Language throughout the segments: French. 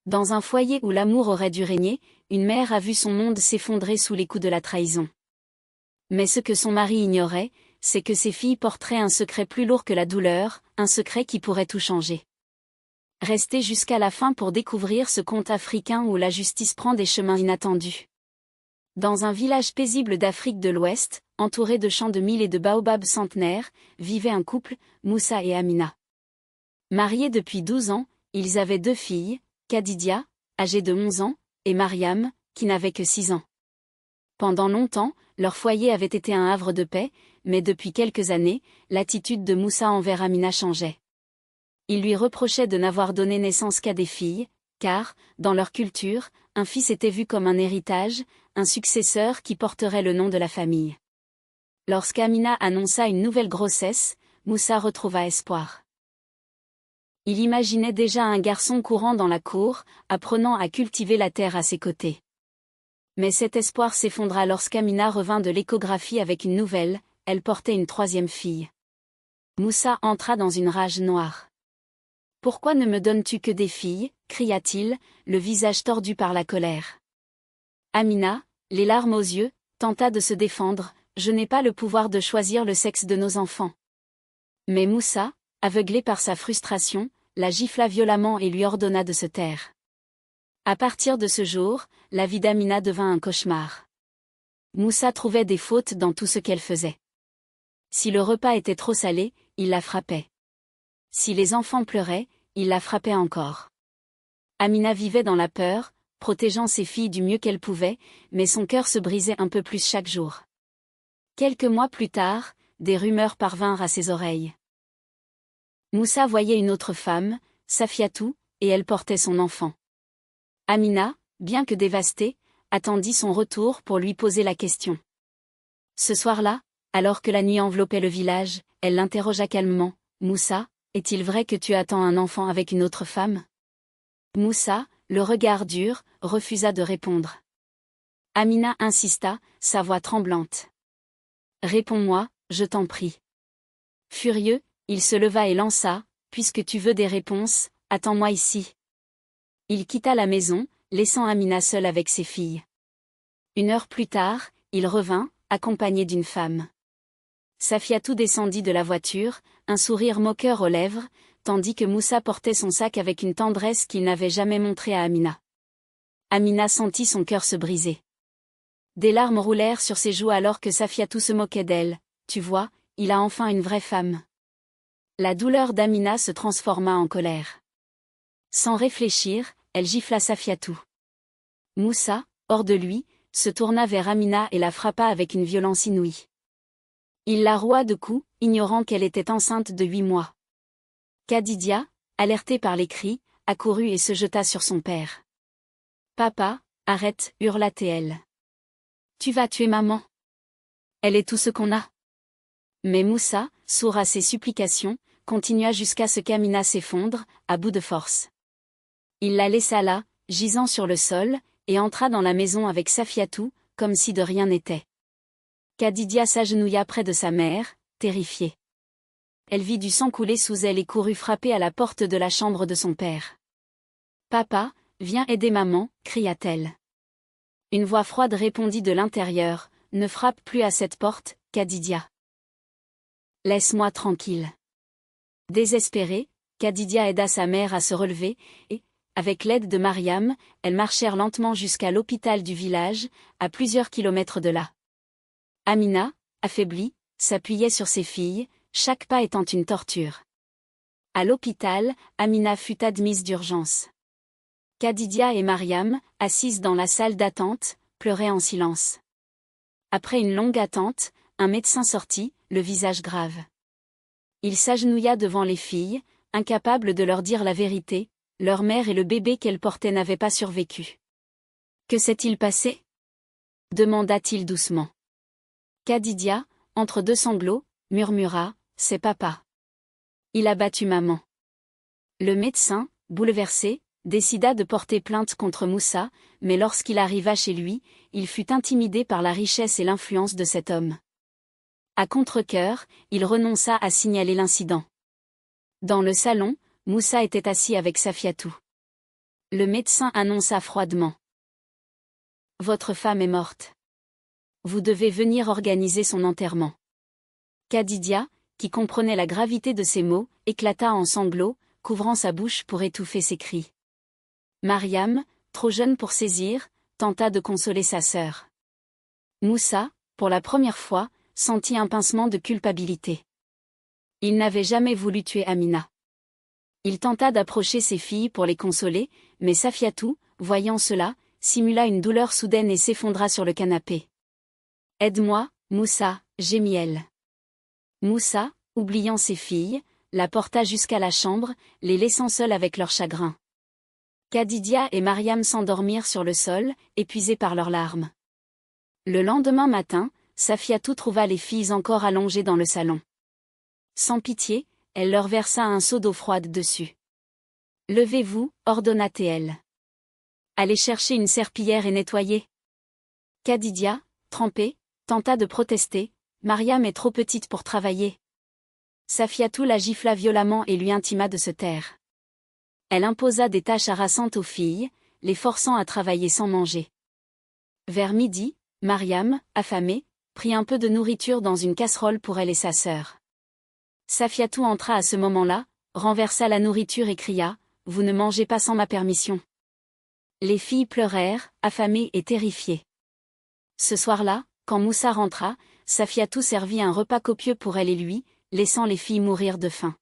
Dans un foyer où l'amour aurait dû régner, une mère a vu son monde s'effondrer sous les coups de la trahison. Mais ce que son mari ignorait, c'est que ses filles porteraient un secret plus lourd que la douleur, un secret qui pourrait tout changer. Restez jusqu'à la fin pour découvrir ce conte africain où la justice prend des chemins inattendus. Dans un village paisible d'Afrique de l'Ouest, entouré de champs de mil et de baobabs centenaires, vivait un couple, Moussa et Amina. Mariés depuis 12 ans, ils avaient 2 filles, Khadidia, âgée de 11 ans, et Mariam, qui n'avait que 6 ans. Pendant longtemps, leur foyer avait été un havre de paix, mais depuis quelques années, l'attitude de Moussa envers Amina changeait. Il lui reprochait de n'avoir donné naissance qu'à des filles, car, dans leur culture, un fils était vu comme un héritage, un successeur qui porterait le nom de la famille. Lorsqu'Amina annonça une nouvelle grossesse, Moussa retrouva espoir. Il imaginait déjà un garçon courant dans la cour, apprenant à cultiver la terre à ses côtés. Mais cet espoir s'effondra lorsqu'Amina revint de l'échographie avec une nouvelle, elle portait une 3e fille. Moussa entra dans une rage noire. « Pourquoi ne me donnes-tu que des filles » cria-t-il, le visage tordu par la colère. Amina, les larmes aux yeux, tenta de se défendre, « Je n'ai pas le pouvoir de choisir le sexe de nos enfants. » Mais Moussa, aveuglé par sa frustration, la gifla violemment et lui ordonna de se taire. À partir de ce jour, la vie d'Amina devint un cauchemar. Moussa trouvait des fautes dans tout ce qu'elle faisait. Si le repas était trop salé, il la frappait. Si les enfants pleuraient, il la frappait encore. Amina vivait dans la peur, protégeant ses filles du mieux qu'elle pouvait, mais son cœur se brisait un peu plus chaque jour. Quelques mois plus tard, des rumeurs parvinrent à ses oreilles. Moussa voyait une autre femme, Safiatou, et elle portait son enfant. Amina, bien que dévastée, attendit son retour pour lui poser la question. Ce soir-là, alors que la nuit enveloppait le village, elle l'interrogea calmement, « Moussa, est-il vrai que tu attends un enfant avec une autre femme ?» Moussa, le regard dur, refusa de répondre. Amina insista, sa voix tremblante. « Réponds-moi, je t'en prie. » Furieux, il se leva et lança, « Puisque tu veux des réponses, attends-moi ici. » Il quitta la maison, laissant Amina seule avec ses filles. 1 heure plus tard, il revint, accompagné d'une femme. Safiatou descendit de la voiture, un sourire moqueur aux lèvres, tandis que Moussa portait son sac avec une tendresse qu'il n'avait jamais montrée à Amina. Amina sentit son cœur se briser. Des larmes roulèrent sur ses joues alors que Safiatou se moquait d'elle. « Tu vois, il a enfin une vraie femme. » La douleur d'Amina se transforma en colère. Sans réfléchir, elle gifla Safiatou. Moussa, hors de lui, se tourna vers Amina et la frappa avec une violence inouïe. Il la roua de coups, ignorant qu'elle était enceinte de 8 mois. Khadidia, alertée par les cris, accourut et se jeta sur son père. « Papa, arrête » hurla-t-elle. « Tu vas tuer maman. Elle est tout ce qu'on a. » Mais Moussa, sourd à ses supplications, continua jusqu'à ce qu'Amina s'effondre, à bout de force. Il la laissa là, gisant sur le sol, et entra dans la maison avec Safiatou, comme si de rien n'était. Khadidia s'agenouilla près de sa mère, terrifiée. Elle vit du sang couler sous elle et courut frapper à la porte de la chambre de son père. « Papa, viens aider maman » cria-t-elle. Une voix froide répondit de l'intérieur, « Ne frappe plus à cette porte, Khadidia. Laisse-moi tranquille. » Désespérée, Khadidia aida sa mère à se relever, et, avec l'aide de Mariam, elles marchèrent lentement jusqu'à l'hôpital du village, à plusieurs kilomètres de là. Amina, affaiblie, s'appuyait sur ses filles, chaque pas étant une torture. À l'hôpital, Amina fut admise d'urgence. Khadidia et Mariam, assises dans la salle d'attente, pleuraient en silence. Après une longue attente, un médecin sortit, le visage grave. Il s'agenouilla devant les filles, incapable de leur dire la vérité, leur mère et le bébé qu'elles portaient n'avaient pas survécu. « Que s'est-il passé ?» demanda-t-il doucement. Khadidia, entre 2 sanglots, murmura, « C'est papa. Il a battu maman. » Le médecin, bouleversé, décida de porter plainte contre Moussa, mais lorsqu'il arriva chez lui, il fut intimidé par la richesse et l'influence de cet homme. À contre-cœur, il renonça à signaler l'incident. Dans le salon, Moussa était assis avec Safiatou. Le médecin annonça froidement. Votre femme est morte. Vous devez venir organiser son enterrement. Khadija, qui comprenait la gravité de ces mots, éclata en sanglots, couvrant sa bouche pour étouffer ses cris. Mariam, trop jeune pour saisir, tenta de consoler sa sœur. Moussa, pour la première fois, sentit un pincement de culpabilité. Il n'avait jamais voulu tuer Amina. Il tenta d'approcher ses filles pour les consoler, mais Safiatou, voyant cela, simula une douleur soudaine et s'effondra sur le canapé. « Aide-moi, Moussa » gémit-elle. Moussa, oubliant ses filles, la porta jusqu'à la chambre, les laissant seules avec leur chagrin. Khadija et Mariam s'endormirent sur le sol, épuisées par leurs larmes. Le lendemain matin, Safiatou trouva les filles encore allongées dans le salon. Sans pitié, elle leur versa un seau d'eau froide dessus. « Levez-vous » ordonna-t-elle. « Allez chercher une serpillière et nettoyer. » Khadija, trempée, tenta de protester, « Mariam est trop petite pour travailler. » Safiatou la gifla violemment et lui intima de se taire. Elle imposa des tâches harassantes aux filles, les forçant à travailler sans manger. Vers midi, Mariam, affamée, prit un peu de nourriture dans une casserole pour elle et sa sœur. Safiatou entra à ce moment-là, renversa la nourriture et cria « Vous ne mangez pas sans ma permission ». Les filles pleurèrent, affamées et terrifiées. Ce soir-là, quand Moussa rentra, Safiatou servit un repas copieux pour elle et lui, laissant les filles mourir de faim.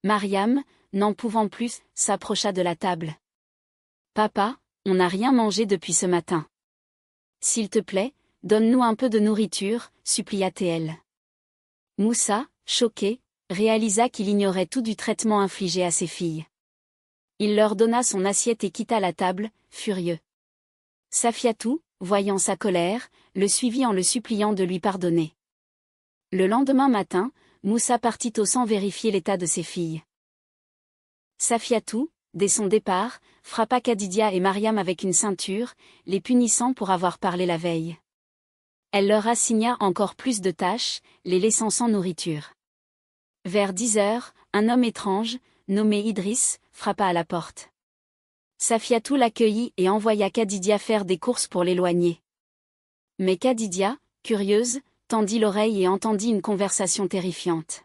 Mariam, n'en pouvant plus, s'approcha de la table. « Papa, on n'a rien mangé depuis ce matin. S'il te plaît, donne-nous un peu de nourriture, supplia-t-elle. Moussa, choqué, réalisa qu'il ignorait tout du traitement infligé à ses filles. Il leur donna son assiette et quitta la table, furieux. Safiatou, voyant sa colère, le suivit en le suppliant de lui pardonner. Le lendemain matin, Moussa partit au sang vérifier l'état de ses filles. Safiatou, dès son départ, frappa Khadija et Mariam avec une ceinture, les punissant pour avoir parlé la veille. Elle leur assigna encore plus de tâches, les laissant sans nourriture. Vers 10 heures, un homme étrange, nommé Idriss, frappa à la porte. Safiatou l'accueillit et envoya Khadija faire des courses pour l'éloigner. Mais Khadija, curieuse, tendit l'oreille et entendit une conversation terrifiante.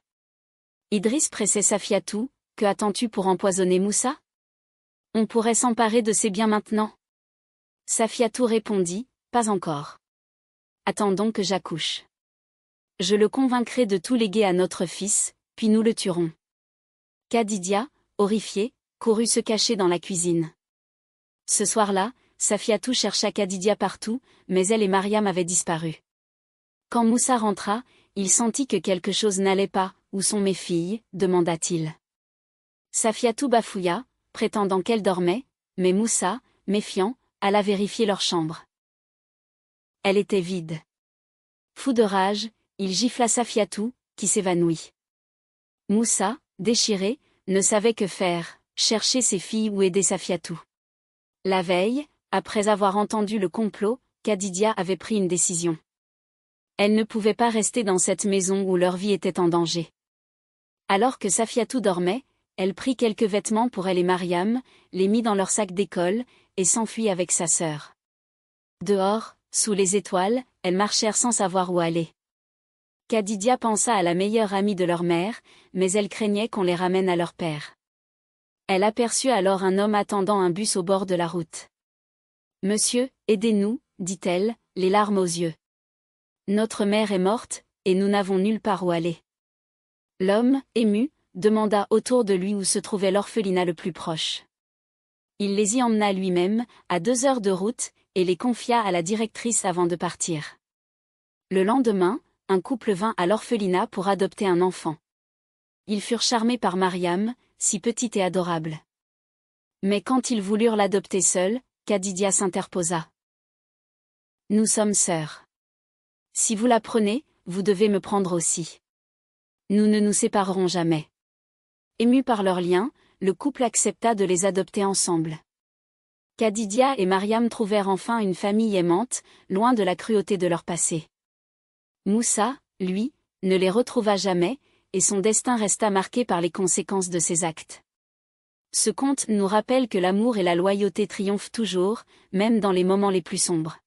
Idriss pressait Safiatou, « Que attends-tu pour empoisonner Moussa ? On pourrait s'emparer de ses biens maintenant. » Safiatou répondit, « Pas encore. Attendons que j'accouche. Je le convaincrai de tout léguer à notre fils, puis nous le tuerons. » Khadija, horrifiée, courut se cacher dans la cuisine. Ce soir-là, Safiatou chercha Khadija partout, mais elle et Mariam avaient disparu. Quand Moussa rentra, il sentit que quelque chose n'allait pas. « Où sont mes filles ?» demanda-t-il. Safiatou bafouilla, prétendant qu'elle dormait, mais Moussa, méfiant, alla vérifier leur chambre. Elle était vide. Fou de rage, il gifla Safiatou, qui s'évanouit. Moussa, déchiré, ne savait que faire, chercher ses filles ou aider Safiatou. La veille, après avoir entendu le complot, Khadija avait pris une décision. Elle ne pouvait pas rester dans cette maison où leur vie était en danger. Alors que Safiatou dormait, elle prit quelques vêtements pour elle et Mariam, les mit dans leur sac d'école, et s'enfuit avec sa sœur. Dehors, sous les étoiles, elles marchèrent sans savoir où aller. Khadija pensa à la meilleure amie de leur mère, mais elle craignait qu'on les ramène à leur père. Elle aperçut alors un homme attendant un bus au bord de la route. « Monsieur, aidez-nous, dit-elle, les larmes aux yeux. Notre mère est morte, et nous n'avons nulle part où aller. » L'homme, ému, demanda autour de lui où se trouvait l'orphelinat le plus proche. Il les y emmena lui-même, à 2 heures de route, et les confia à la directrice avant de partir. Le lendemain, un couple vint à l'orphelinat pour adopter un enfant. Ils furent charmés par Mariam, si petite et adorable. Mais quand ils voulurent l'adopter seule, Khadija s'interposa. « Nous sommes sœurs. Si vous la prenez, vous devez me prendre aussi. Nous ne nous séparerons jamais. » Émus par leur lien, le couple accepta de les adopter ensemble. Khadija et Mariam trouvèrent enfin une famille aimante, loin de la cruauté de leur passé. Moussa, lui, ne les retrouva jamais, et son destin resta marqué par les conséquences de ses actes. Ce conte nous rappelle que l'amour et la loyauté triomphent toujours, même dans les moments les plus sombres.